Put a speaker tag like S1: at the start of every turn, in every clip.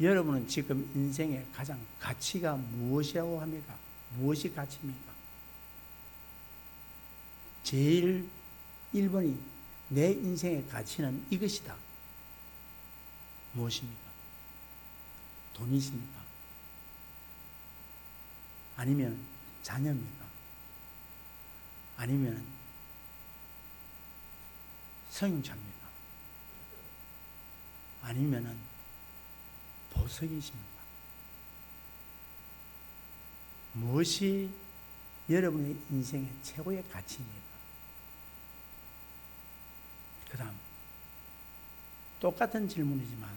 S1: 여러분은 지금 인생의 가장 가치가 무엇이라고 합니까? 무엇이 가치입니까? 제일 1번이 내 인생의 가치는 이것이다. 무엇입니까? 돈이십니까? 아니면 자녀입니까? 아니면 성형차입니까? 아니면 보석이십니까? 무엇이 여러분의 인생의 최고의 가치입니까? 그 다음 똑같은 질문이지만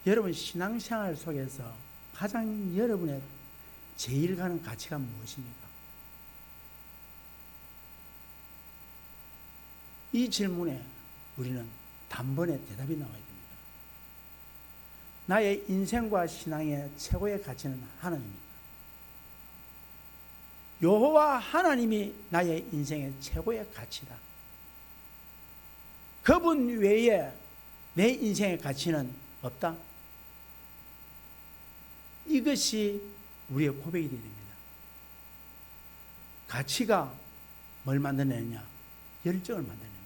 S1: 여러분 신앙생활 속에서 가장 여러분의 제일 가는 가치가 무엇입니까? 이 질문에 우리는 단번에 대답이 나와야 됩니다. 나의 인생과 신앙의 최고의 가치는 하나님입니다. 여호와 하나님이 나의 인생의 최고의 가치다. 그분 외에 내 인생의 가치는 없다. 이것이 우리의 고백이 되어야 됩니다. 가치가 뭘 만들어내느냐? 열정을 만들어냅니다.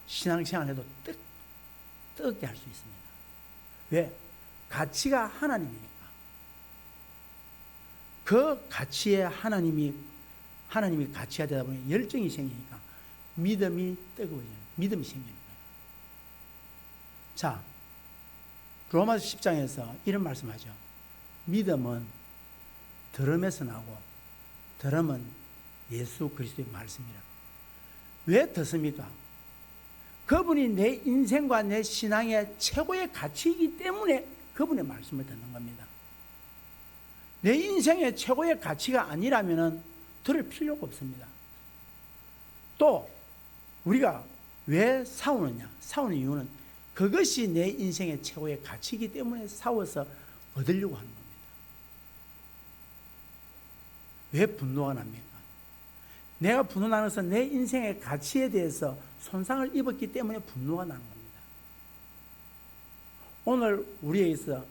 S1: 신앙생활에도 뜨겁게 할 수 있습니다. 왜? 가치가 하나님이니까. 그 가치에 하나님이 가치가 되다 보니 열정이 생기니까 믿음이 뜨거워져요. 믿음이 생기는 거예요. 자, 로마서 10장에서 이런 말씀하죠. 믿음은 들음에서 나고 들음은 예수 그리스도의 말씀이라. 왜 듣습니까? 그분이 내 인생과 내 신앙의 최고의 가치이기 때문에 그분의 말씀을 듣는 겁니다. 내 인생의 최고의 가치가 아니라면 들을 필요가 없습니다. 또 우리가 왜 싸우느냐? 싸우는 이유는 그것이 내 인생의 최고의 가치이기 때문에 싸워서 얻으려고 하는 겁니다. 왜 분노가 납니까? 내가 분노나면서 내 인생의 가치에 대해서 손상을 입었기 때문에 분노가 나는 겁니다. 오늘 우리에게서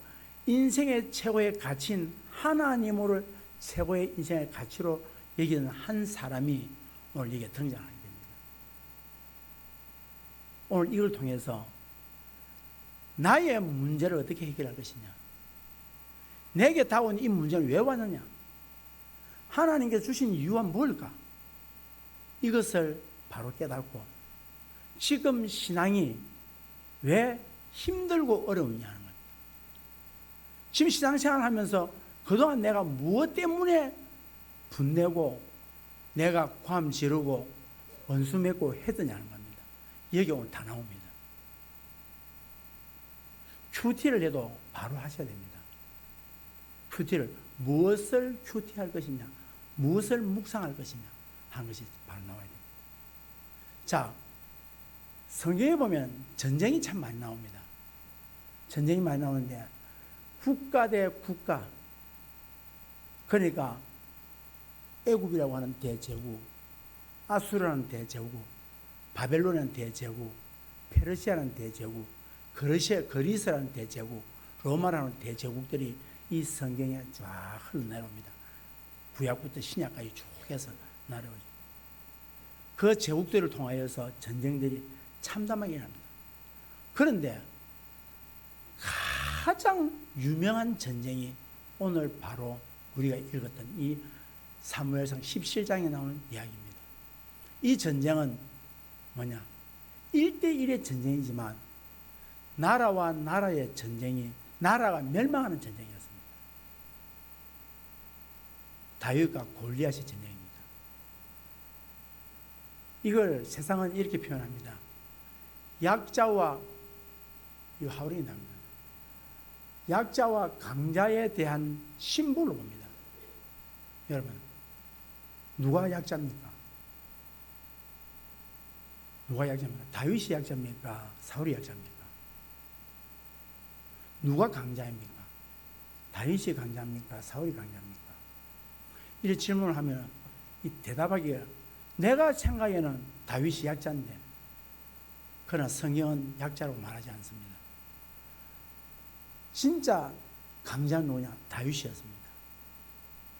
S1: 인생의 최고의 가치인 하나님을 최고의 인생의 가치로 여기는 한 사람이 오늘 여기에 등장하게 됩니다. 오늘 이걸 통해서 나의 문제를 어떻게 해결할 것이냐? 내게 다가온 이 문제는 왜 왔느냐? 하나님께서 주신 이유가 뭘까? 이것을 바로 깨닫고 지금 신앙이 왜 힘들고 어려우냐 하는 겁니다. 지금 신앙생활을 하면서 그동안 내가 무엇 때문에 분내고 내가 고함 지르고 원수 맺고 했느냐는 겁니다. 여기 오늘 다 나옵니다. 큐티를 해도 바로 하셔야 됩니다. 큐티를 무엇을 큐티할 것이냐, 무엇을 묵상할 것이냐 하는 것이 바로 나와야 됩니다. 자, 성경에 보면 전쟁이 참 많이 나옵니다. 전쟁이 많이 나오는데 국가 대 국가, 그러니까 애굽이라고 하는 대제국, 아수르라는 대제국, 바벨론이라는 대제국, 페르시아라는 대제국, 그리스라는 대제국, 로마라는 대제국들이 이 성경에 쫙 흘러내려옵니다. 구약부터 신약까지 쭉 해서 내려오죠. 그 제국들을 통하여서 전쟁들이 참담하게 일어납니다. 그런데 가장 유명한 전쟁이 오늘 바로 우리가 읽었던 이 사무엘상 17장에 나오는 이야기입니다. 이 전쟁은 뭐냐? 1대1의 전쟁이지만 나라와 나라의 전쟁이, 나라가 멸망하는 전쟁이었습니다. 다윗과 골리앗의 전쟁입니다. 이걸 세상은 이렇게 표현합니다. 약자와, 이 하울이 납니다. 약자와 강자에 대한 심보를 봅니다. 여러분, 누가 약자입니까? 누가 약자입니까? 다윗이 약자입니까? 사울이 약자입니까? 누가 강자입니까? 다윗이 강자입니까? 사울이 강자입니까? 이런 질문을 하면 이 대답하기가, 내가 생각에는 다윗이 약자인데, 그러나 성경은 약자라고 말하지 않습니다. 진짜 강자는 누구냐? 다윗이었습니다.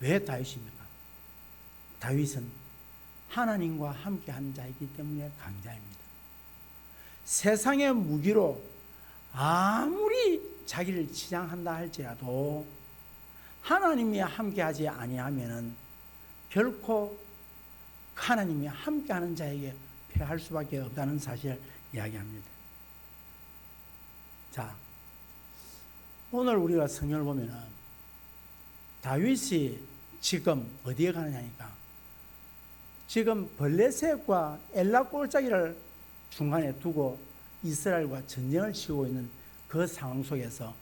S1: 왜 다윗입니까? 다윗은 하나님과 함께한 자이기 때문에 강자입니다. 세상의 무기로 아무리 자기를 치장한다 할지라도 하나님이 함께하지 아니하면은 결코 하나님이 함께하는 자에게 패할 수밖에 없다는 사실을 이야기합니다. 자, 오늘 우리가 성경을 보면은 다윗이 지금 어디에 가느냐니까, 지금 블레셋과 엘라 골짜기를 중간에 두고 이스라엘과 전쟁을 치고 있는 그 상황 속에서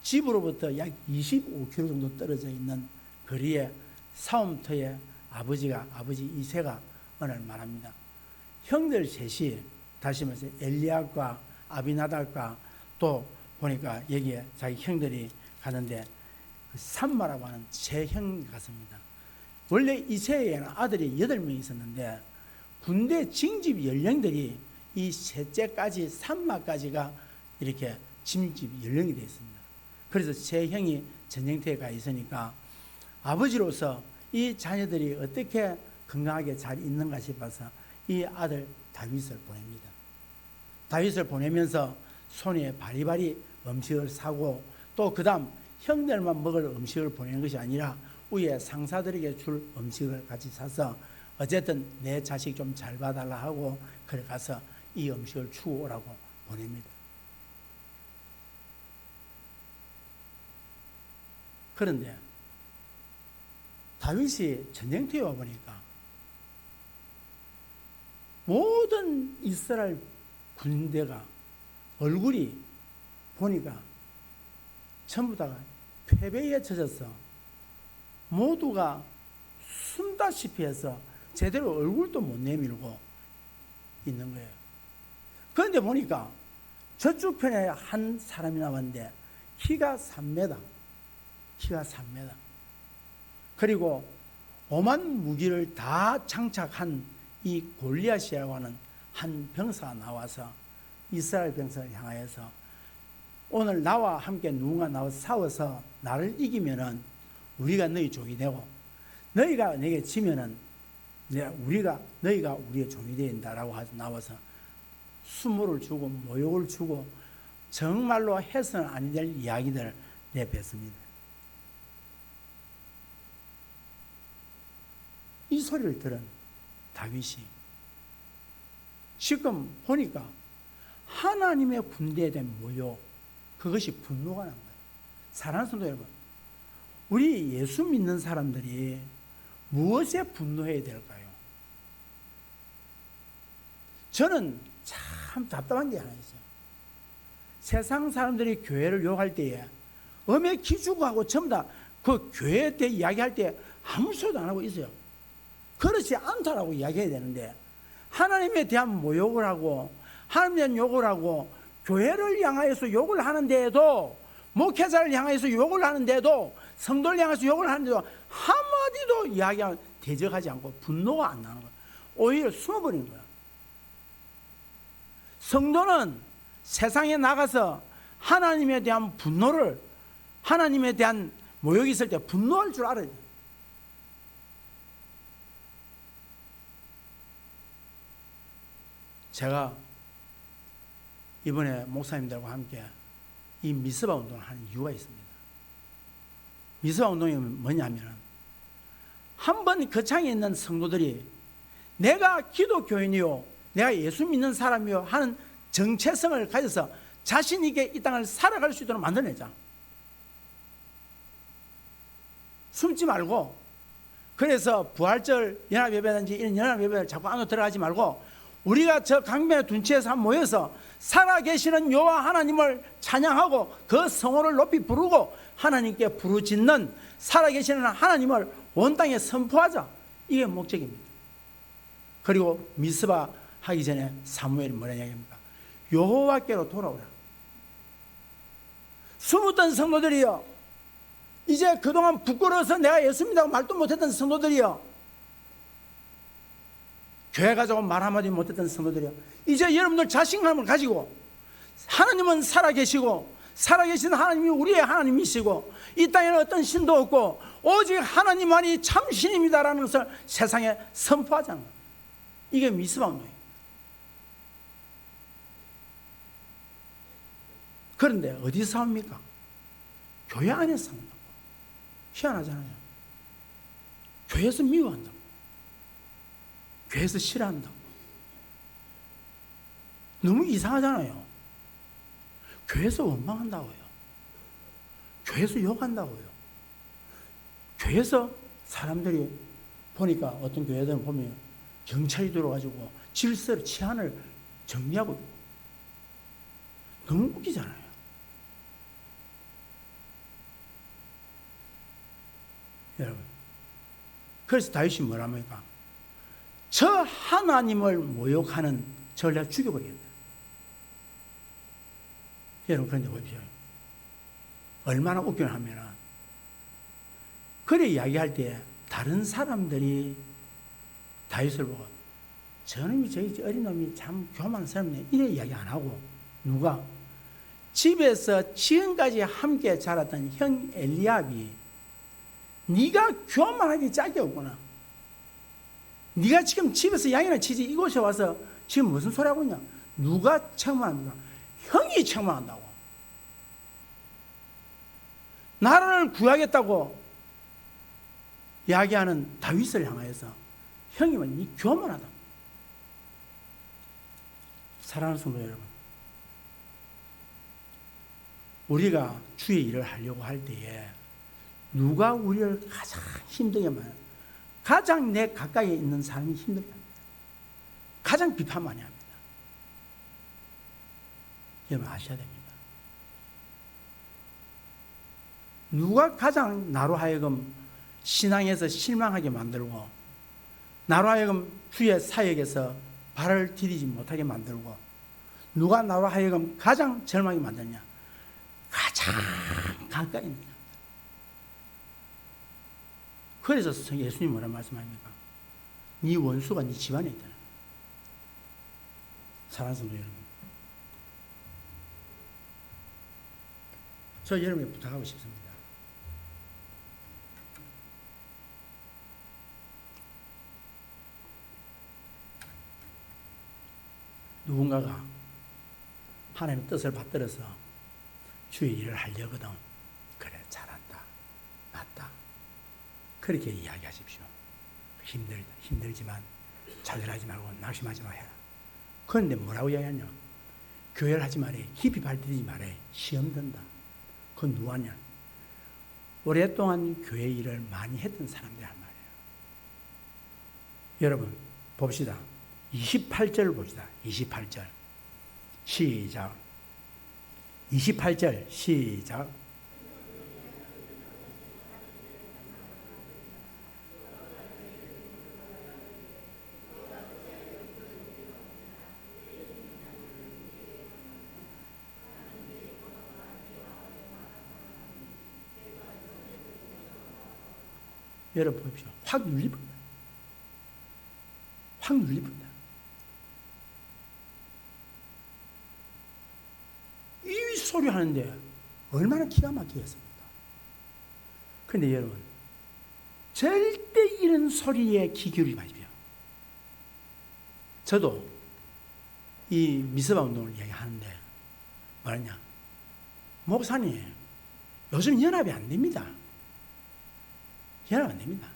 S1: 집으로부터 약 25km 정도 떨어져 있는 거리에 싸움터에 아버지 이새가 어느 날 말합니다. 형들 셋이, 다시 말해서 엘리압과 아비나답과 또 보니까 여기에 자기 형들이 가는데 그 삼마라고 하는 세 형이 갔습니다. 원래 이새에는 아들이 8명이 있었는데 군대 징집 연령들이 이 셋째까지 삼마까지가 이렇게 징집 연령이 되어 있습니다. 그래서 세 형이 전쟁터에 가 있으니까 아버지로서 이 자녀들이 어떻게 건강하게 잘 있는가 싶어서 이 아들 다윗을 보냅니다. 다윗을 보내면서 손에 바리바리 음식을 사고 또 그 다음 형들만 먹을 음식을 보내는 것이 아니라 위에 상사들에게 줄 음식을 같이 사서 어쨌든 내 자식 좀 잘 봐달라 하고 그래 가서 이 음식을 주고 오라고 보냅니다. 그런데 다윗이 전쟁터에 와보니까 모든 이스라엘 군대가 얼굴이 보니까 전부 다가 패배에 젖어서 모두가 숨다시피 해서 제대로 얼굴도 못 내밀고 있는 거예요. 그런데 보니까 저쪽 편에 한 사람이 남았는데 키가 3m, 그리고 오만 무기를 다 장착한 이 골리앗이라고 하는 한 병사가 나와서 이스라엘 병사를 향하여서 오늘 나와 함께 누군가 나와서 싸워서 나를 이기면은 우리가 너희 종이 되고 너희가 내게 지면은 너희가 우리의 종이 된다라고 나와서 수모를 주고 모욕을 주고 정말로 해서는 아니 될 이야기들을 내뱉습니다. 이 소리를 들은 다윗이 지금 보니까 하나님의 군대에 대한 모욕, 그것이 분노가 난 거예요. 사랑하는 성도 여러분, 우리 예수 믿는 사람들이 무엇에 분노해야 될까요? 저는 참 답답한 게 하나 있어요. 세상 사람들이 교회를 욕할 때에 음에 기주고 하고 전부 다 그 교회에 대해 이야기할 때 아무 소리도 안 하고 있어요. 그렇지 않다라고 이야기해야 되는데 하나님에 대한 모욕을 하고 하나님에 대한 욕을 하고 교회를 향하여서 욕을 하는데도, 목회자를 향하여서 욕을 하는데도, 성도를 향해서 욕을 하는데도 한마디도 이야기하고 대적하지 않고 분노가 안 나는 거예요. 오히려 숨어버리는 거예요. 성도는 세상에 나가서 하나님에 대한 분노를, 하나님에 대한 모욕이 있을 때 분노할 줄 알아야 돼요. 제가 이번에 목사님들과 함께 이 미스바 운동을 하는 이유가 있습니다. 미스바 운동이 뭐냐면 한 번 거창에 있는 성도들이 내가 기독교인이요, 내가 예수 믿는 사람이요 하는 정체성을 가져서 자신 있게 이 땅을 살아갈 수 있도록 만들어내자. 숨지 말고, 그래서 부활절 연합예배든지 이런 연합예배를 자꾸 안으로 들어가지 말고 우리가 저 강변의 둔치에서 한 모여서 살아계시는 여호와 하나님을 찬양하고 그 성호를 높이 부르고 하나님께 부르짖는 살아계시는 하나님을 온 땅에 선포하자. 이게 목적입니다. 그리고 미스바 하기 전에 사무엘이 뭐라 이야기합니까? 여호와께로 돌아오라. 숨었던 성도들이요, 이제 그동안 부끄러워서 내가 예수 믿다고 말도 못했던 성도들이요, 교회 가자고 말 한마디 못했던 성도들이요, 이제 여러분들 자신감을 가지고 하나님은 살아계시고 살아계신 하나님이 우리의 하나님이시고 이 땅에는 어떤 신도 없고 오직 하나님만이 참 신입니다라는 것을 세상에 선포하잖아요. 이게 미스바 운동이에요. 그런데 어디서 싸웁니까? 교회 안에서 싸운다고. 희한하잖아요. 교회에서 미워한다고. 교회에서 싫어한다고. 너무 이상하잖아요. 교회에서 원망한다고요. 교회에서 욕한다고요. 교회에서 사람들이 보니까 어떤 교회들은 보면 경찰이 들어가지고 질서를, 치안을 정리하고 있고. 너무 웃기잖아요. 여러분, 그래서 다윗이 뭐라 합니까? 저 하나님을 모욕하는 저를 내가 죽여버리겠다. 여러분, 그런데 보십시오. 얼마나 웃기나 하면은, 그래 이야기할 때 다른 사람들이 다윗을 보고 저놈이 저기 어린 놈이 참 교만한 사람이네 이래 이야기 안 하고, 누가? 집에서 지금까지 함께 자랐던 형 엘리압이 네가 교만하기 짝이 없구나. 네가 지금 집에서 양이나 치지 이곳에 와서 지금 무슨 소리 하고 있냐? 누가 책망합니까? 형이 책망한다고. 나라를 구하겠다고 이야기하는 다윗을 향하여서 형님은 네 교만하다. 사랑하는 성도 여러분, 우리가 주의 일을 하려고 할 때에 누가 우리를 가장 힘들게 만해요? 가장 내 가까이에 있는 사람이 힘들게 합니다. 가장 비판 많이 합니다. 여러분 아셔야 됩니다. 누가 가장 나로 하여금 신앙에서 실망하게 만들고 나로 하여금 주의 사역에서 발을 디디지 못하게 만들고 누가 나로 하여금 가장 절망하게 만드냐? 가장 가까이 있는 사람. 그래서 예수님 뭐라 말씀합니까? 네 원수가 네 집안에 있다. 사랑하는 성도 여러분, 저 여러분께 부탁하고 싶습니다. 누군가가 하나님의 뜻을 받들어서 주의 일을 하려거든. 그래, 잘한다, 맞다, 그렇게 이야기하십시오. 힘들지만 좌절하지 말고 낙심하지 마 해라. 그런데 뭐라고 이야기하냐? 교회를 하지 말해, 깊이 발디디지 말해, 시험 든다. 그건 누구냐? 오랫동안 교회 일을 많이 했던 사람들이란 말이에요. 여러분 봅시다. 28절 봅시다. 28절 시작. 28절 시작. 여러분 보십시오. 확 눌립니다. 확 눌립니다. 이 소리 하는데 얼마나 기가 막히겠습니까? 그런데 여러분, 절대 이런 소리에 귀 기울이지 마십시오. 저도 이 미스바 운동을 이야기하는데 뭐냐? 목사님, 요즘 연합이 안 됩니다. 연합 안 됩니다.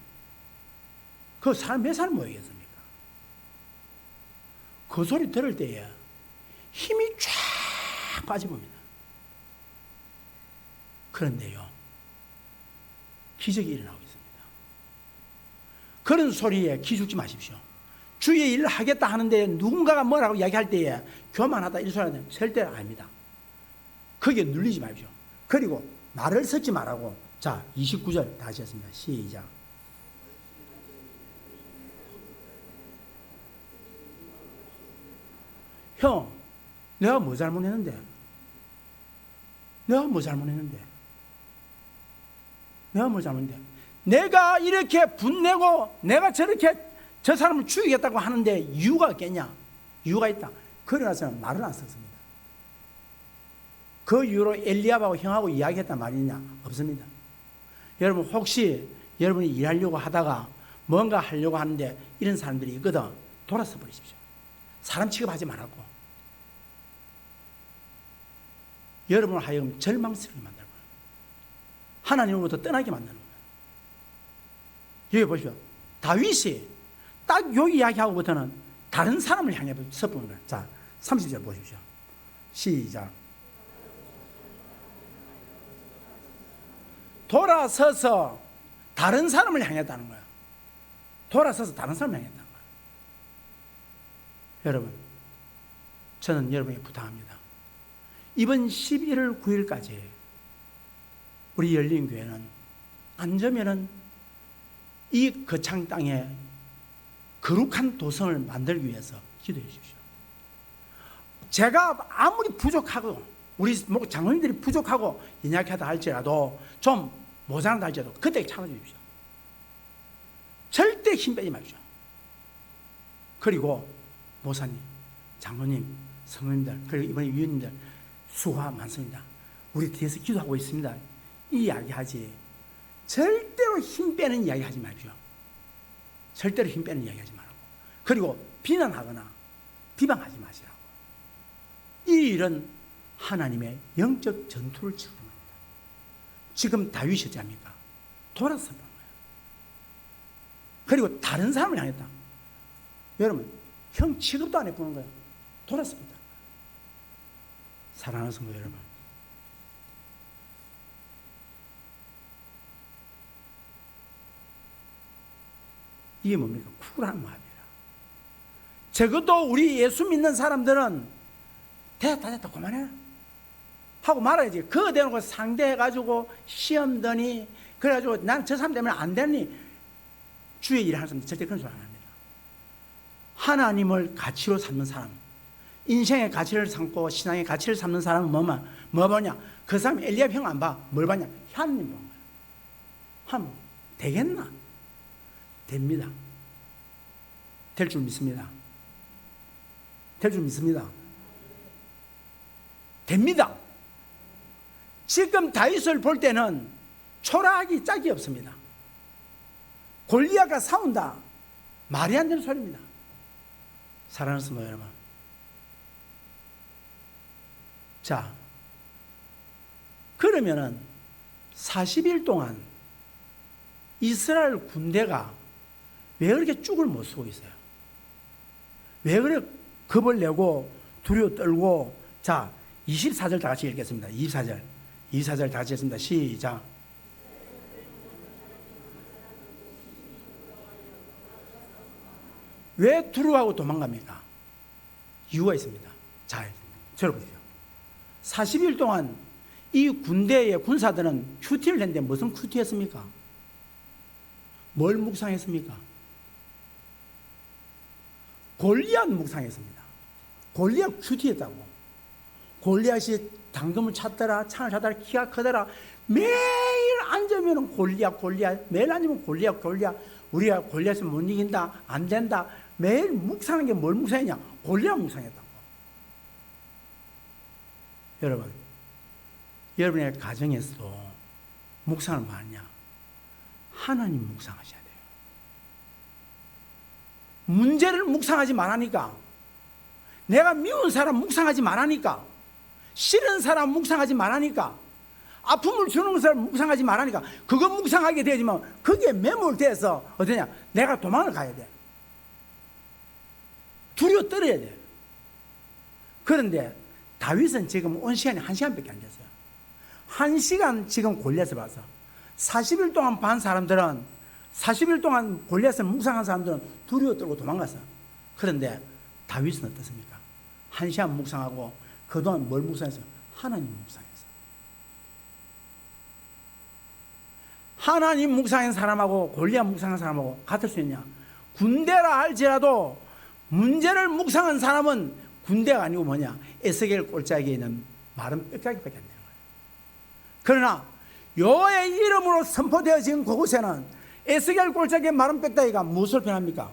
S1: 그 사람 몇 사람 모이겠습니까? 그 소리 들을 때에 힘이 쫙 빠져봅니다. 그런데요, 기적이 일어나고 있습니다. 그런 소리에 기죽지 마십시오. 주의 일을 하겠다 하는데 누군가가 뭐라고 이야기할 때에 교만하다 이 소리 하면 절대 아닙니다. 거기에 눌리지 마십시오. 그리고 말을 섞지 말라고. 자, 29절 다시 했습니다. 시작. 형, 내가 뭐 잘못했는데? 내가 뭐 잘못했는데? 내가 이렇게 분내고 내가 저렇게 저 사람을 죽이겠다고 하는데 이유가 있겠냐? 이유가 있다. 그러나서는 말을 안 썼습니다. 그 이후로 엘리압하고 형하고 이야기했단 말이냐? 없습니다. 여러분 혹시 여러분이 일하려고 하다가 뭔가 하려고 하는데 이런 사람들이 있거든. 돌아서 버리십시오. 사람 취급하지 말라고. 여러분을 하여금 절망스럽게 만들고 하나님으로부터 떠나게 만드는 거예요. 여기 보십시오. 다윗이 딱 요 이야기하고부터는 다른 사람을 향해 섭부는 거예요. 자, 30절 보십시오. 시작. 돌아서서 다른 사람을 향했다는 거예요. 돌아서서 다른 사람을 향했다는 거예요. 여러분, 저는 여러분에게 부탁합니다. 이번 11월 9일까지 우리 열린교회는 안전면은 이 거창 땅에 거룩한 도성을 만들기 위해서 기도해 주십시오. 제가 아무리 부족하고 우리 장로님들이 부족하고 연약하다 할지라도 좀 모자란다 할지라도 그때 참아주십시오. 절대 힘 빼지 마십시오. 그리고 목사님, 장로님, 성도님들, 그리고 이번에 위원님들 수고가 많습니다. 우리 뒤에서 기도하고 있습니다. 이 이야기하지 절대로 힘 빼는 이야기 하지 마십시오. 절대로 힘 빼는 이야기 하지 말고. 그리고 비난하거나 비방하지 마시라고. 이 일은 하나님의 영적 전투를 치르는 겁니다. 지금 다윗이 어찌합니까? 돌아서 보는 거예요. 그리고 다른 사람을 향했다. 여러분, 형 취급도 안 해보는 거예요. 돌아서 본다. 사랑하는 성도 여러분, 이게 뭡니까? 쿨한 마음이라. 적어도 우리 예수 믿는 사람들은 됐다 그만해 하고 말아야지. 그거 대놓고 상대해가지고 시험 드니 그래가지고 난 저 사람 때문에 안 되니 주의 일을 하는 사람들 절대 그런 소리 안 합니다. 하나님을 가치로 삼는 사람, 인생의 가치를 삼고 신앙의 가치를 삼는 사람은 뭐 보냐? 그 사람이 엘리압 형 안 봐. 뭘 봐냐? 하나님 보는 거야. 하면 되겠나? 됩니다. 될 줄 믿습니다. 될 줄 믿습니다. 됩니다. 지금 다윗을 볼 때는 초라하기 짝이 없습니다. 골리앗과 싸운다. 말이 안 되는 소리입니다. 사랑하는 성도 여러분. 자, 그러면은 40일 동안 이스라엘 군대가 왜 그렇게 쭉을 못 서고 있어요? 왜 그렇게 겁을 내고 두려워 떨고. 자, 24절 다 같이 읽겠습니다. 24절 다 같이 읽겠습니다. 시작. 왜 두려워하고 도망갑니까? 이유가 있습니다. 자, 들어보세요. 40일 동안 이 군대의 군사들은 큐티를 했는데 무슨 큐티했습니까? 뭘 묵상했습니까? 골리앗 묵상했습니다. 골리앗 큐티했다고. 골리앗이 당금을 찾더라, 창을 찾더라, 키가 크더라. 매일 앉으면 골리앗, 매일 앉으면 골리앗. 우리가 골리앗을 못 이긴다, 안 된다. 매일 묵상하는 게 뭘 묵상했냐? 골리앗 묵상했다고. 여러분, 여러분의 가정에서도 묵상을 많냐? 하나님 묵상하셔야 돼요. 문제를 묵상하지 말라니까. 내가 미운 사람 묵상하지 말라니까. 싫은 사람 묵상하지 말라니까. 아픔을 주는 사람 묵상하지 말라니까. 그거 묵상하게 되지만 거기에 매몰돼서 어떠냐? 내가 도망을 가야 돼. 두려워 떨어야 돼. 그런데 다윗은 지금 온 시간이 1시간밖에 안 됐어요. 1시간 지금 골리앗을 봐서 40일 동안 반 사람들은 40일 동안 골리앗을 묵상한 사람들은 두려워 떨고 도망갔어. 그런데 다윗은 어떻습니까? 1시간 묵상하고 그동안 뭘 묵상했어요? 하나님 묵상했어. 하나님 묵상한 사람하고 골리앗 묵상한 사람하고 같을 수 있냐? 군대라 할지라도 문제를 묵상한 사람은 군대가 아니고 뭐냐? 에스겔 골짜기에 있는 마른 뼈가기밖에 안 되는 거예요. 그러나 여호와의 이름으로 선포되어진 그곳에는 에스겔 골짜기의 마른 뼈다귀가 무엇을 변합니까?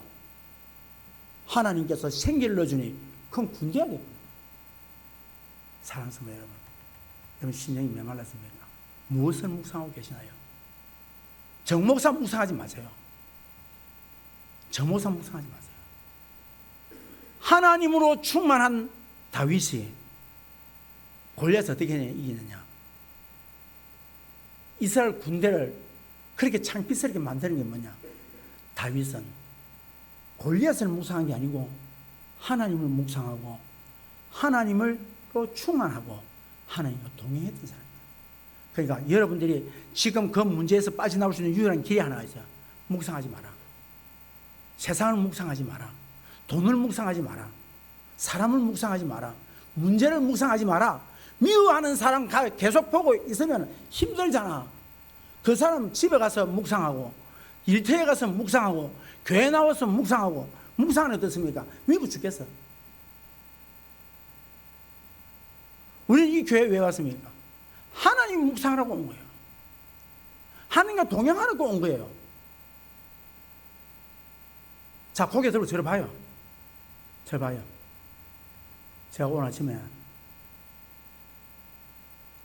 S1: 하나님께서 생기를 넣어주니 그건 군대가 됩니다. 사랑하는 여러분, 여러분 신령이 메말랐습니까? 무엇을 묵상하고 계시나요? 정목사 묵상하지 마세요. 정목사 묵상하지 마세요. 하나님으로 충만한 다윗이 골리앗을 어떻게 이기느냐? 이스라엘 군대를 그렇게 창피스럽게 만드는 게 뭐냐? 다윗은 골리앗을 묵상한 게 아니고 하나님을 묵상하고 하나님을 또 충만하고 하나님과 동행했던 사람입니다. 그러니까 여러분들이 지금 그 문제에서 빠져나올 수 있는 유일한 길이 하나가 있어요. 묵상하지 마라. 세상을 묵상하지 마라. 돈을 묵상하지 마라. 사람을 묵상하지 마라. 문제를 묵상하지 마라. 미워하는 사람 계속 보고 있으면 힘들잖아. 그 사람 집에 가서 묵상하고 일터에 가서 묵상하고 교회 나와서 묵상하고 묵상은 어떻습니까? 미워 죽겠어. 우리는 이 교회에 왜 왔습니까? 하나님 묵상하라고 온 거예요. 하나님과 동행하라고 온 거예요. 자, 고개 들고 저를 봐요. 저를 봐요. 제가 오늘 아침에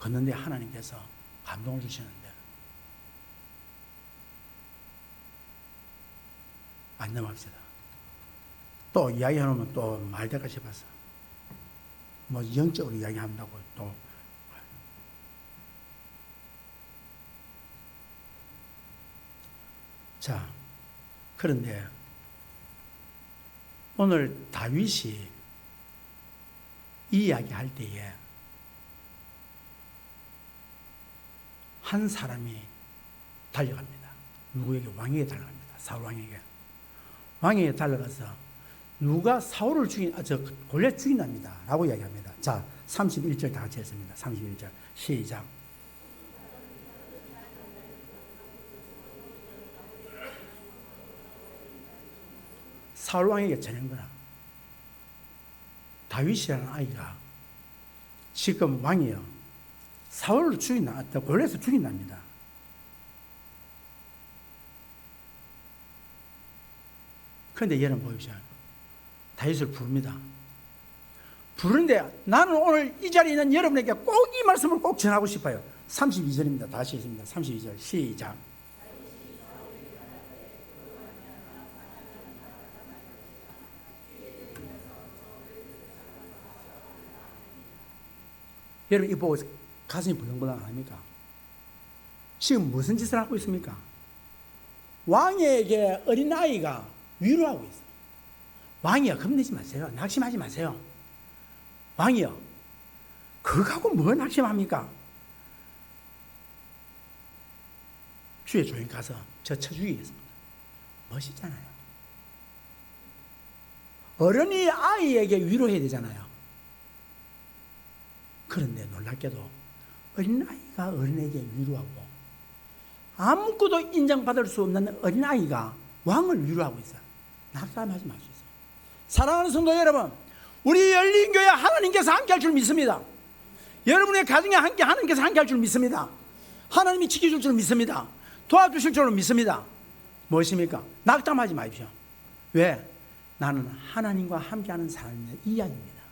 S1: 걷는데 하나님께서 감동을 주시는데 안 넘어갑시다. 또 이야기해놓으면 또 말될까 싶어서 뭐 영적으로 이야기한다고 또. 자, 그런데 오늘 다윗이 이 이야기 할 때에 한 사람이 달려갑니다. 누구에게? 왕에게 달려갑니다. 사울 왕에게. 왕에게 달려가서 누가 사울을 골리앗 죽인답니다. 라고 이야기합니다. 자, 31절 다 같이 했습니다. 31절 시작. 사울 왕에게 전한 거라. 다윗이라는 아이가 지금 왕이요. 사울을 죽인다. 골리앗을 죽인답니다. 그런데 얘는 보십시오. 다윗을 부릅니다. 부르는데 나는 오늘 이 자리에 있는 여러분에게 꼭 이 말씀을 꼭 전하고 싶어요. 32절입니다. 다시 했습니다. 32절 시작. 여러분 이 보고 가슴이 벌렁벌렁 안 합니까? 지금 무슨 짓을 하고 있습니까? 왕에게 어린아이가 위로하고 있어요. 왕이여 겁내지 마세요. 낙심하지 마세요. 왕이여 그거하고 뭐 낙심합니까? 주의 조인 가서 저 쳐 죽이겠습니다. 멋있잖아요. 어른이 아이에게 위로해야 되잖아요. 그런데 놀랍게도 어린아이가 어린에게 위로하고 아무것도 인정받을 수 없는 어린아이가 왕을 위로하고 있어요. 낙담하지 마십시오. 사랑하는 성도 여러분, 우리 열린교회 하나님께서 함께 할 줄 믿습니다. 여러분의 가정에 하나님께서 함께 할 줄 믿습니다. 하나님이 지켜줄 줄 믿습니다. 도와주실 줄 믿습니다. 무엇입니까? 낙담하지 마십시오. 왜? 나는 하나님과 함께하는 사람입니다. 이 이야기입니다.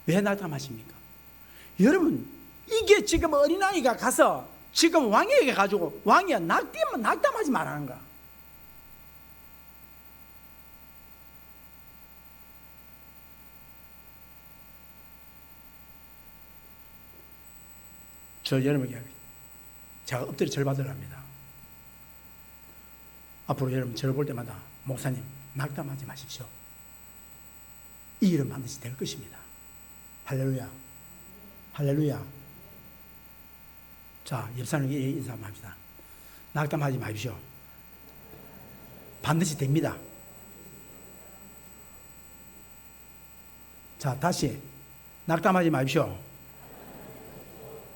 S1: 왜 낙담하십니까? 여러분 이게 지금 어린아이가 가서 지금 왕에게 가지고 왕이야 낙담하지 말라는 거야. 저 여러분에게 제가 엎드려 절 받으려 합니다. 앞으로 여러분 저를 볼 때마다 목사님 낙담하지 마십시오. 이 일은 반드시 될 것입니다. 할렐루야. 할렐루야. 자, 옆 사람에게 인사 한번 합시다. 낙담하지 마십시오. 반드시 됩니다. 자, 다시 낙담하지 마십시오.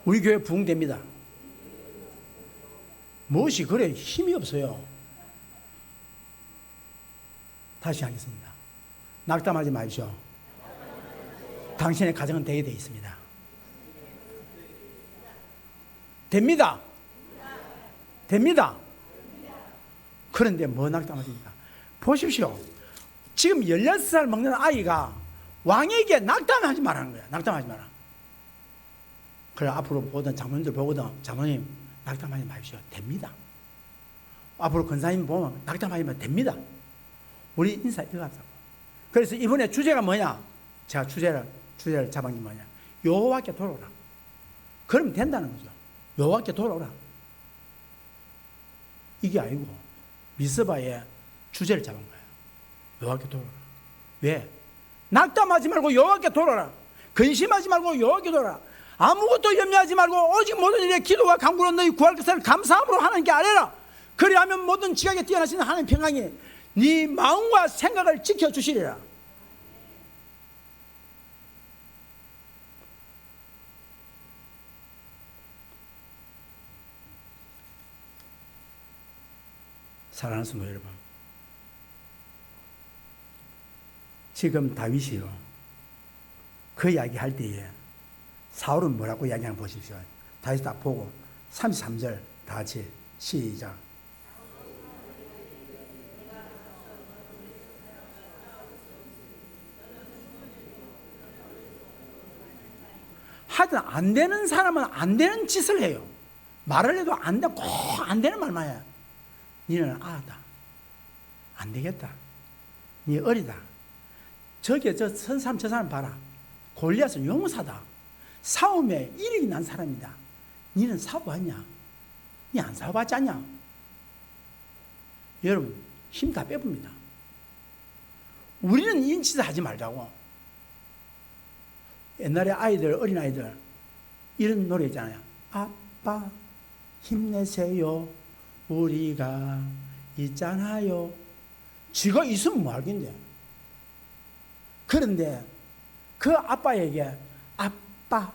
S1: 우리 교회 부흥됩니다. 무엇이 그래 힘이 없어요. 다시 하겠습니다. 낙담하지 마십시오. 당신의 가정은 되게 되어 있습니다. 됩니다. 됩니다. 그런데 뭐 낙담하십니까? 보십시오. 지금 16살 먹는 아이가 왕에게 낙담하지 말라는 거야. 낙담하지 마라. 그래, 앞으로 보던 장로님들 보거든. 장로님, 낙담하지 마십시오. 됩니다. 앞으로 권사님 보면 낙담하시면 됩니다. 우리 인사 이거 하자고. 그래서 이번에 주제가 뭐냐? 제가 주제를 잡은 게 뭐냐? 여호와께 돌아오라. 그러면 된다는 거죠. 여호와께 돌아오라. 이게 아니고 미스바의 주제를 잡은 거예요. 여호와께 돌아오라. 왜? 낙담하지 말고 여호와께 돌아오라. 근심하지 말고 여호와께 돌아오라. 아무것도 염려하지 말고 오직 모든 일에 기도와 간구로 너희 구할 것을 감사함으로 하나님께 아뢰라. 그리하면 모든 지각에 뛰어나시는 하나님 평강이 네 마음과 생각을 지켜주시리라. 사랑하는 성도 여러분, 지금 다윗이요, 그 이야기할 때에 사울은 뭐라고 이야기하는 보십시오. 다윗 딱 보고 33절 다 같이 시작. 하여튼 안 되는 사람은 안 되는 짓을 해요. 말을 해도 안 돼, 꼭 안 되는 말만 해. 니는 아다. 안 되겠다. 니 어리다. 저기 저 사람 봐라. 골리앗은 용사다. 싸움에 이력이 난 사람이다. 니는 사고봤냐? 니 안 사고봤지 않냐? 여러분, 힘 다 빼봅니다. 우리는 이런 짓을 하지 말자고. 옛날에 어린아이들 이런 노래 있잖아요. 아빠 힘내세요. 우리가 있잖아요. 쥐가 있으면 뭐 알겠는데. 그런데 그 아빠에게 아빠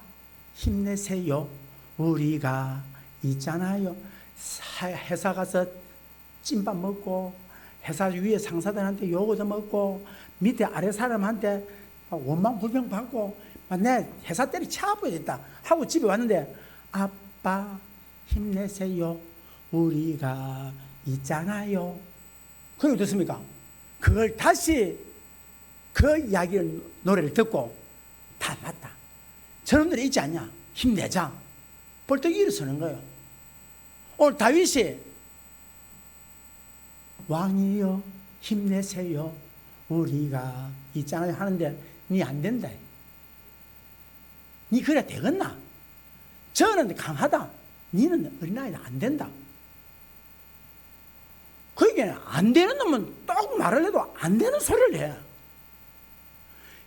S1: 힘내세요. 우리가 있잖아요. 회사 가서 찐밥 먹고 회사 위에 상사들한테 요거도 먹고 밑에 아래 사람한테 원망 불평 받고 내 회사 때리 차버렸다 하고 집에 왔는데 아빠 힘내세요. 우리가 있잖아요. 그게 어떻습니까? 그걸 다시 그 이야기를 노래를 듣고 다 맞다. 저놈들이 있지 않냐? 힘내자. 벌떡 일어서는 거예요. 오늘 다윗이 왕이여 힘내세요. 우리가 있잖아요 하는데 니 안 된다. 니 그래 되겠나? 저는 강하다. 니는 어린아이는 안 된다. 그러니까 안 되는 놈은 딱 말을 해도 안 되는 소리를 해.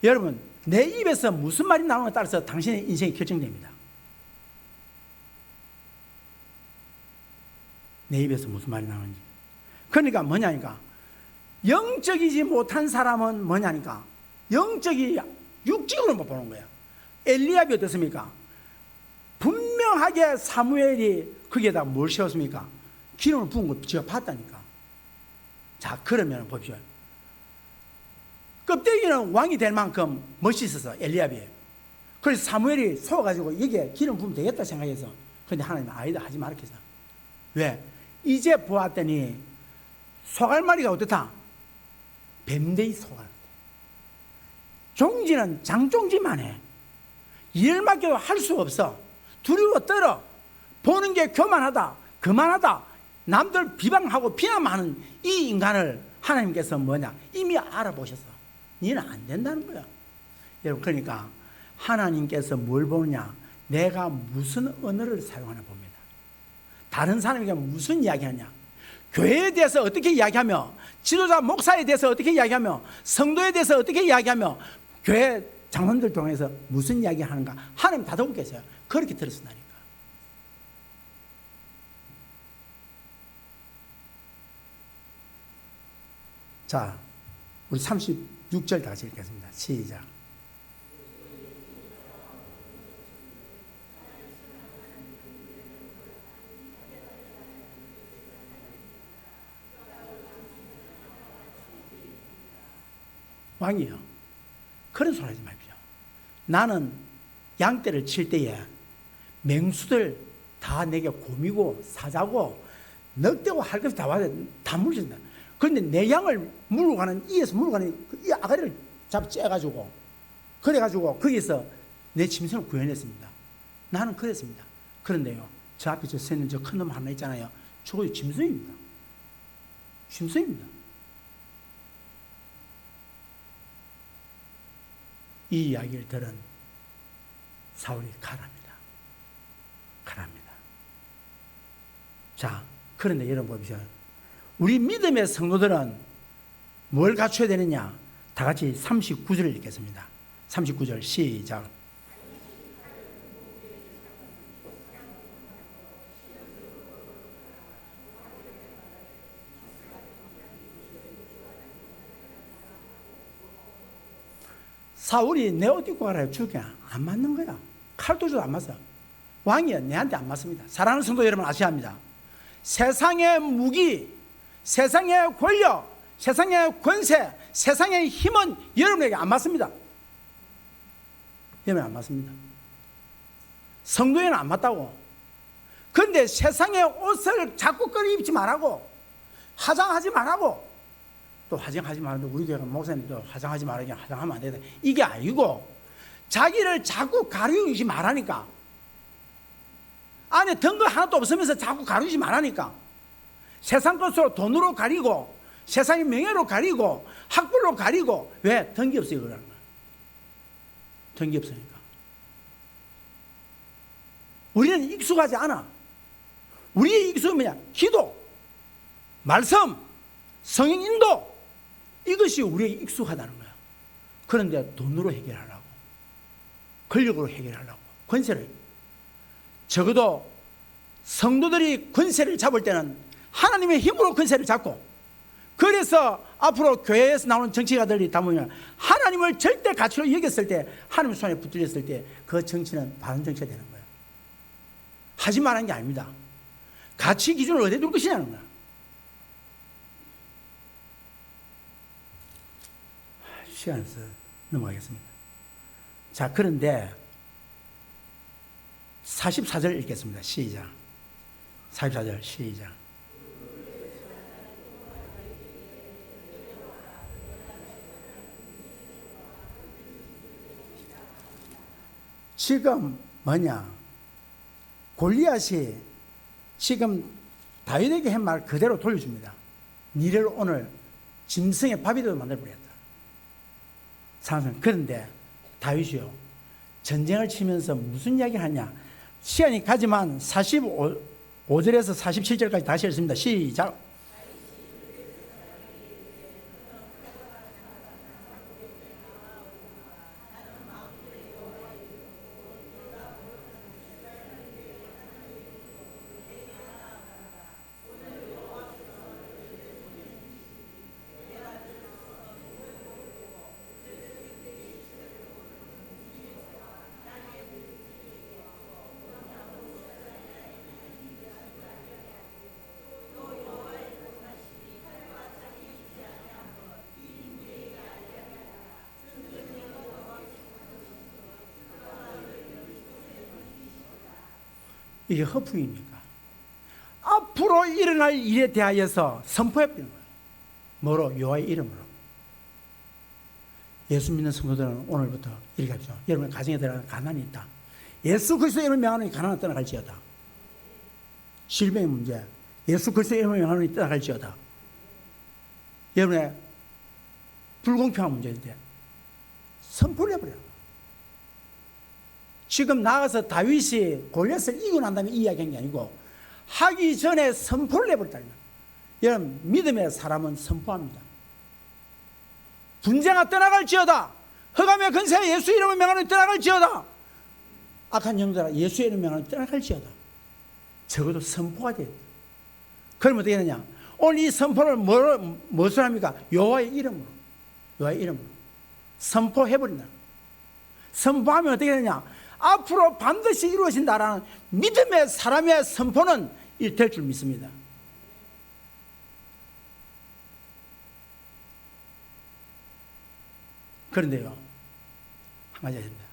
S1: 여러분, 내 입에서 무슨 말이 나오느냐에 따라서 당신의 인생이 결정됩니다. 내 입에서 무슨 말이 나오는지. 그러니까 뭐냐니까 영적이지 못한 사람은 뭐냐니까 영적이 육적으로만 보는 거야. 엘리압이 어떻습니까? 분명하게 사무엘이 거기에다 뭘 씌웠습니까? 기름을 부은 거 제가 봤다니까. 자, 그러면 보십시오. 껍데기는 왕이 될 만큼 멋있어서 엘리압이. 그래서 사무엘이 속아가지고 이게 기름 부으면 되겠다 생각해서. 그런데 하나님 아니다 하지 말라 했어. 왜? 이제 보았더니 소갈마리가 어떻다? 뱀대이 소갈. 종지는 장종지만 해. 일 맡겨도 할 수 없어. 두려워 떨어. 보는 게 교만하다. 그만하다. 남들 비방하고 비난하는 이 인간을 하나님께서 뭐냐? 이미 알아보셨어. 니는 안 된다는 거야. 여러분, 그러니까 하나님께서 뭘 보느냐? 내가 무슨 언어를 사용하나 봅니다. 다른 사람에게 무슨 이야기하냐? 교회에 대해서 어떻게 이야기하며, 지도자 목사에 대해서 어떻게 이야기하며, 성도에 대해서 어떻게 이야기하며, 교회 장로들 통해서 무슨 이야기 하는가? 하나님 다 듣고 계세요. 그렇게 들었으니까. 자, 우리 36절 다 같이 읽겠습니다. 시작. 왕이요, 그런 소리 하지 마십시오. 나는 양떼를 칠 때에 맹수들 다 내게 곰이고 사자고 늑대고 할 것이 다 와서 다 물린다. 그런데 내 양을 물고 가는, 이에서 물고 가는 이 아가리를 째가지고 그래가지고 거기서 내 짐승을 구현했습니다. 나는 그랬습니다. 그런데요, 저 앞에 서 있는 저 큰 놈 하나 있잖아요. 저거 짐승입니다. 짐승입니다. 이 이야기를 들은 사울이 가랍니다. 가랍니다. 자, 그런데 여러분 보십시오. 우리 믿음의 성도들은 뭘 갖춰야 되느냐? 다 같이 39절을 읽겠습니다. 39절 시작. 사울이 내 옷 입고 가라 죽게 안 맞는 거야. 칼도 줘도 안 맞아. 왕이야 내한테 안 맞습니다. 사랑하는 성도 여러분 아셔야 합니다. 세상의 무기, 세상의 권력, 세상의 권세, 세상의 힘은 여러분에게 안 맞습니다. 여러분 안 맞습니다. 성도에는 안 맞다고. 그런데 세상의 옷을 자꾸 끌어입지 말라고, 화장하지 말라고. 또 화장하지 말라고 우리 교회 목사님도 화장하지 말라고 화장하면 안 되다. 이게 아니고 자기를 자꾸 가리우지 말라니까. 안에 든 거 하나도 없으면서 자꾸 가리우지 말라니까. 세상 것으로 돈으로 가리고 세상의 명예로 가리고 학벌로 가리고. 왜? 든 게 없어요. 그러는 거야. 든 게 없으니까. 우리는 익숙하지 않아. 우리의 익숙은 뭐냐? 기도, 말씀, 성령 인도, 이것이 우리에게 익숙하다는 거야. 그런데 돈으로 해결하려고, 권력으로 해결하려고, 권세를. 적어도 성도들이 권세를 잡을 때는 하나님의 힘으로 권세를 잡고, 그래서 앞으로 교회에서 나오는 정치가들이 다 보면 하나님을 절대 가치로 여겼을 때, 하나님 손에 붙들렸을 때 그 정치는 바른 정치가 되는 거예요. 하지 말라는 게 아닙니다. 가치 기준을 어디에 둘 것이냐는 거야. 시간에서 넘어가겠습니다. 자, 그런데 44절 읽겠습니다. 시작. 44절 시작. 지금 뭐냐? 골리앗이 지금 다윗에게 한 말 그대로 돌려줍니다. 니를 오늘 짐승의 밥이라도 만들어버렸다. 그런데 다윗이요, 전쟁을 치면서 무슨 이야기를 하냐? 시간이 가지만 45절에서 47절까지 다시 읽습니다. 시작. 이게 허풍입니까? 앞으로 일어날 일에 대하여서 선포해버리는 거예요. 뭐로? 여호와의 이름으로. 예수 믿는 성도들은 오늘부터 이렇게 하죠. 여러분 가정에 들어가는 가난이 있다. 예수 그리스도의 이름을 명하노니 가난은 떠나갈지어다. 질병의 문제, 예수 그리스도의 이름을 명하노니 떠나갈지어다. 여러분의 불공평한 문제인데 선포를 해버려요. 지금 나가서 다윗이 골리앗을 이기고 난 다음에 이야기한 게 아니고 하기 전에 선포를 해버렸다. 여러분 믿음의 사람은 선포합니다. 분쟁아 떠나갈지어다. 흑암의 근세 예수 이름을 명하노니 떠나갈지어다. 악한 영들아 예수 이름을 명하노니 떠나갈지어다. 적어도 선포가 돼야 돼. 그러면 어떻게 되느냐? 오늘 이 선포를 무엇을 합니까? 여호와의 이름으로. 여호와의 이름으로 선포해버린다. 선포하면 어떻게 되느냐? 앞으로 반드시 이루어진다라는 믿음의 사람의 선포는 될 줄 믿습니다. 그런데요, 한 가지 있습니다.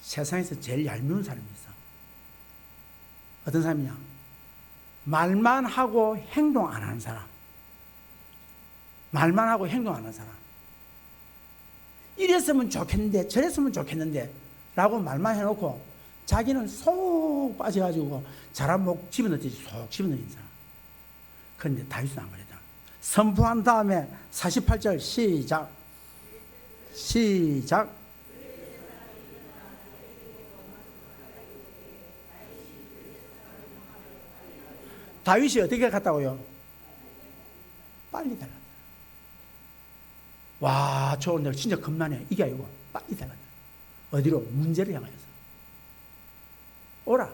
S1: 세상에서 제일 얄미운 사람이 있어. 어떤 사람이냐? 말만 하고 행동 안 하는 사람. 말만 하고 행동 안 하는 사람. 이랬으면 좋겠는데 저랬으면 좋겠는데 라고 말만 해놓고 자기는 속 빠져가지고 자란 목 집어넣듯이 속 집어넣는 사람. 그런데 다윗은 안 그랬다. 선포한 다음에 48절 시작. 다윗이 어떻게 갔다고요? 빨리 달랐다. 와, 저 오늘 진짜 겁나네. 이게 아니고 빨리 달랐다. 어디로? 문제를 향하여서. 오라.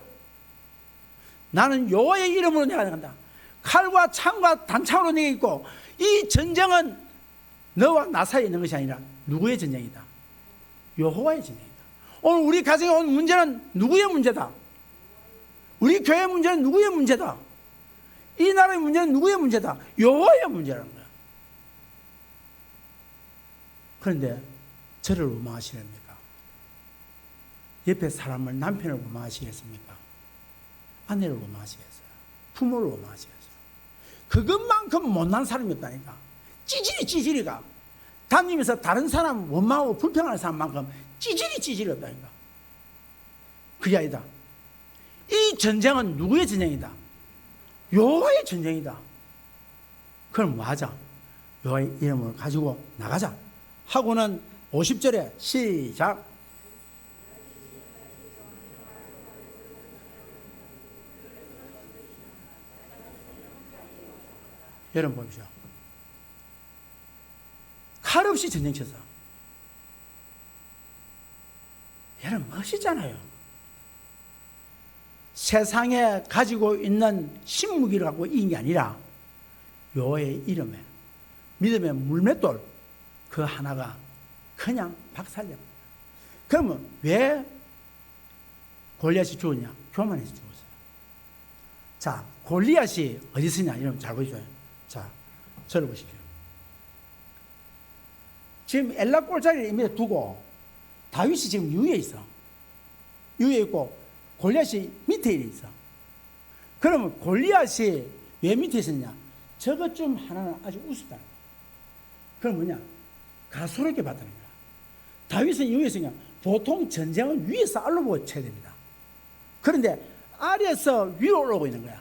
S1: 나는 여호와의 이름으로 내가 나간다. 칼과 창과 단창으로 내게 있고, 이 전쟁은 너와 나 사이에 있는 것이 아니라 누구의 전쟁이다? 여호와의 전쟁이다. 오늘 우리 가정에 온 문제는 누구의 문제다? 우리 교회의 문제는 누구의 문제다? 이 나라의 문제는 누구의 문제다? 여호와의 문제라는 거야. 그런데 저를 원망하시렵니까? 옆에 사람을, 남편을 원망하시겠습니까? 아내를 원망하시겠어요? 부모를 원망하시겠어요? 그것만큼 못난 사람이 없다니까. 찌질이가 다니면서 다른 사람 원망하고 불평하는 사람만큼 찌질이 없다니까. 그게 아니다. 이 전쟁은 누구의 전쟁이다? 여호와의 전쟁이다. 그럼 뭐 하자? 여호와의 이름을 가지고 나가자 하고는 50절에 시작. 여러분 보십시오. 칼 없이 전쟁 쳐서. 여러분 멋있잖아요. 세상에 가지고 있는 신무기를 갖고 이긴 게 아니라 여호와의 이름에 믿음의 물맷돌 그 하나가 그냥 박살내버려요. 그러면 왜 골리앗이 죽었냐? 교만해서 죽었어요. 자, 골리앗이 어디 쓰냐? 여러분 잘 보이죠? 자, 저를 보십시오. 지금 엘라 꼴자리를 밑에 두고 다윗이 지금 위에 있어. 위에 있고 골리앗이 밑에 있어. 그러면 골리앗이 왜 밑에 있었냐? 저것 좀 하나는 아주 우습다. 그럼 뭐냐? 가소롭게 봤다는 거야. 다윗은 위에 있으니까 보통 전쟁은 위에서 아래로 보고 쳐야 됩니다. 그런데 아래에서 위로 올라오고 있는 거야.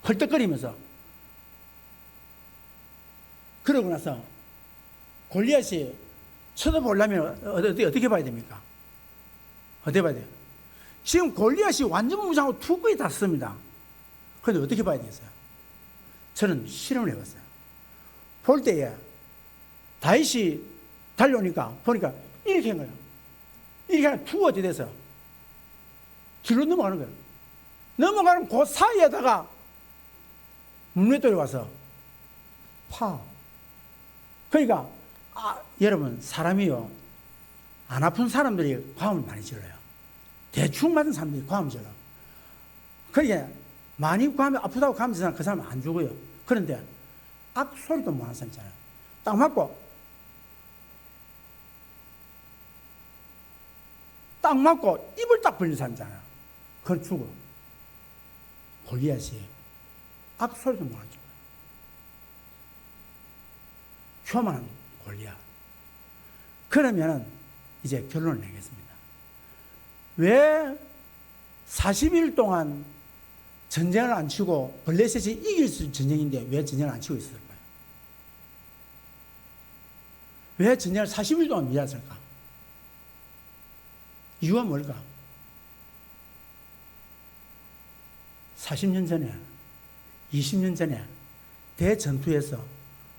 S1: 헐떡거리면서. 그러고 나서 골리앗이 쳐다보려면 어떻게 봐야 됩니까? 어떻게 봐야 돼요? 지금 골리앗이 완전 무장하고 투구에 닿습니다. 그런데 어떻게 봐야 되겠어요? 저는 실험을 해봤어요. 볼 때에 다윗이 달려오니까 보니까 이렇게 한 거예요. 이렇게 하면 투구가 어떻게 돼서 뒤로 넘어가는 거예요. 넘어가는 그 사이에다가 물맷돌이 와서 파. 그러니까 여러분 사람이요 안 아픈 사람들이 과음을 많이 질러요. 대충 맞은 사람들이 과음을 질러. 그러니까 많이 과음이 아프다고 과음 지르는 그 사람은 안 죽어요. 그런데 악소리도 못하는 사람 있잖아요. 딱 맞고 입을 딱 벌린 사람 있잖아요. 그건 죽어. 골리앗이 악소리도 못하는 죽어요. 교만한 골리앗. 그러면 이제 결론을 내겠습니다. 왜 40일 동안 전쟁을 안 치고 블레셋이 이길 수 있는 전쟁인데 왜 전쟁을 안 치고 있을까요? 왜 전쟁을 40일 동안 미뤘을까? 이유가 뭘까? 40년 전에 20년 전에 대전투에서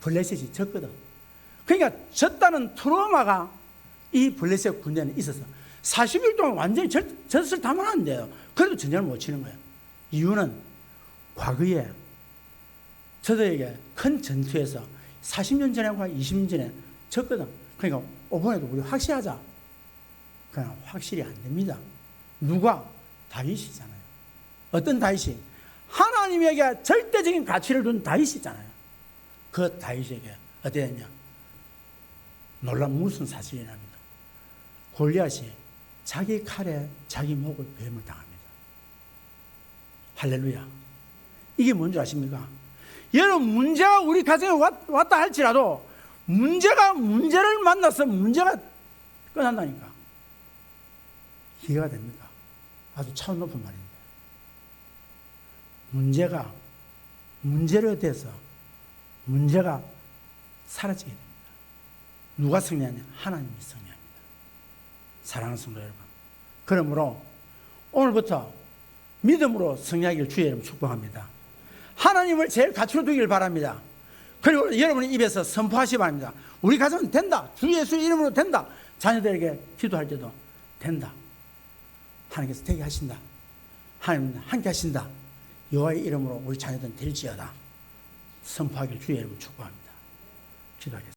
S1: 블레셋이 졌거든. 그러니까 졌다는 트라우마가 이 블레셋 군대는 있었어. 40일 동안 완전히 졌을 다만 안 돼요. 그래도 전쟁을 못 치는 거예요. 이유는 과거에 저들에게 큰 전투에서 40년 전에와 20년 전에 졌거든. 그러니까 이번에도 우리 확실하자. 그냥 확실히 안 됩니다. 누가? 다윗이잖아요. 어떤 다윗이? 하나님에게 절대적인 가치를 둔 다윗이잖아요. 그 다윗에게 어떻게 했냐? 놀라운 무슨 사실이 납니다. 골리앗이 자기 칼에 자기 목을 베임을 당합니다. 할렐루야. 이게 뭔지 아십니까? 여러분 문제가 우리 가정에 왔다 할지라도 문제를 만나서 문제가 끝난다니까. 이해가 됩니까? 아주 차원 높은 말입니다. 문제가 문제로 돼서 문제가 사라지게 됩니다. 누가 승리하냐? 하나님이 승리합니다. 사랑하는 성도 여러분, 그러므로 오늘부터 믿음으로 승리하기를 주의 이름 축복합니다. 하나님을 제일 가치로 두기를 바랍니다. 그리고 여러분의 입에서 선포하시기 바랍니다. 우리 가정은 된다. 주 예수 이름으로 된다. 자녀들에게 기도할 때도 된다. 하나님께서 되게 하신다. 하나님 함께 하신다. 여호와의 이름으로 우리 자녀들은 될지어다. 선포하기를 주의 이름으로 축복합니다. 기도하겠습니다.